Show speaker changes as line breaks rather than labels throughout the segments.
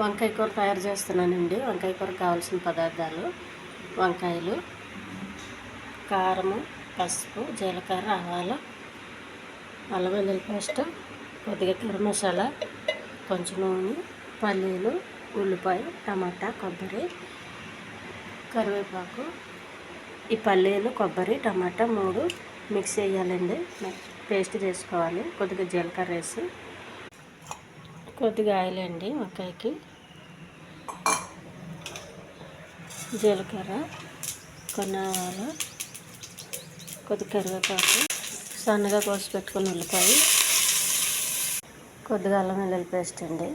వంకాయ కూర తయారు చేస్తున్నానండి. వంకాయ కూర కావాల్సిన పదార్థాలు: వంకాయలు, కారము, పసుపు, జీలకర్ర, ఆవాలు, అల్లం వెల్లుల్లి పేస్ట్, కొద్దిగా గరం మసాలా, కొంచెం నూనె, పల్లీలు, ఉల్లిపాయ, టమాటా, కొబ్బరి, కరివేపాకు. ఈ పల్లీలు, కొబ్బరి, టమాటా 3 మిక్స్ చేయాలండి. పేస్ట్ చేసుకోవాలి. కొద్దిగా జీలకర్ర వేసి, కొద్దిగా ఆయిల్ అండి. వంకాయకి జీలకర్ర, కొన్ని ఆవాలు, కొద్దిగా కరివేపాకు, సన్నగా కోసి పెట్టుకున్న ఉల్లిపాయ, కొద్దిగా అల్లం వెల్లుల్లి పేస్ట్ అండి.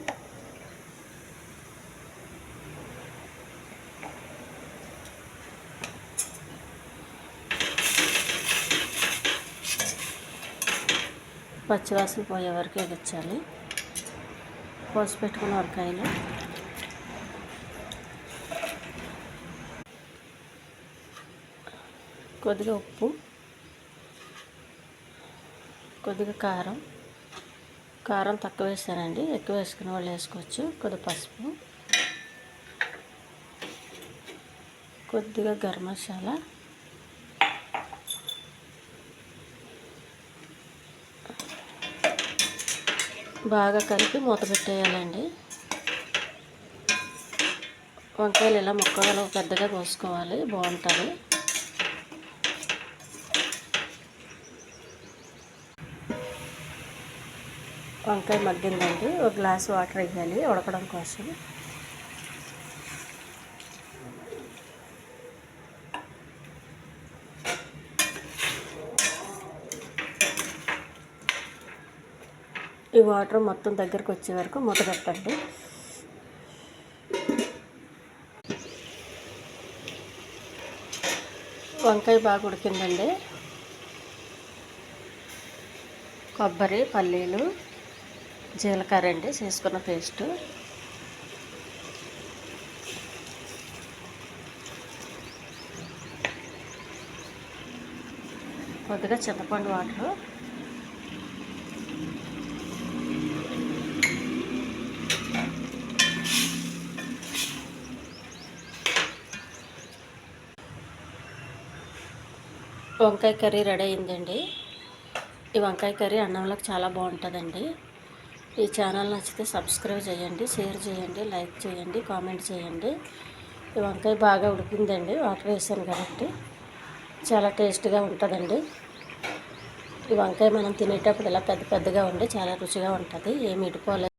పచ్చివాసన పోయే వరకు ఎగించాలి. కోసి పెట్టుకున్న వంకాయలు, కొద్దిగా ఉప్పు, కొద్దిగా కారం తక్కువ వేసానండి, ఎక్కువ వేసుకునే వాళ్ళు వేసుకోవచ్చు. కొద్దిగా పసుపు, కొద్దిగా గరం మసాలా, బాగా కలిపి మూత పెట్టేయాలండి. వంకాయలు ఇలా ముక్కలు పెద్దగా కోసుకోవాలి, బాగుంటుంది. వంకాయ మగ్గిందండి. ఒక గ్లాస్ వాటర్ వేయాలి ఉడకడం కోసం. ఈ వాటర్ మొత్తం దగ్గరకు వచ్చే వరకు మూత పెట్టండి. వంకాయ బాగా ఉడికిందండి. కొబ్బరి, పల్లీలు, జీలకర్ర అండి చేసుకున్న పేస్టు, కొద్దిగా చింతపండు వాటరు, వంకాయ కర్రీ రెడీ అయిందండి. ఈ వంకాయ కర్రీ అన్నంలోకి చాలా బాగుంటుందండి. ఈ ఛానల్ నచ్చితే సబ్స్క్రైబ్ చేయండి, షేర్ చేయండి, లైక్ చేయండి, కామెంట్ చేయండి. ఈ వంకాయ బాగా ఉడికిందండి, వాటర్ వేసాను కాబట్టి చాలా టేస్ట్గా ఉంటుందండి. ఈ వంకాయ మనం తినేటప్పుడు ఇలా పెద్దగా ఉండి చాలా రుచిగా ఉంటుంది. ఏమి ఇటుకోలేదు.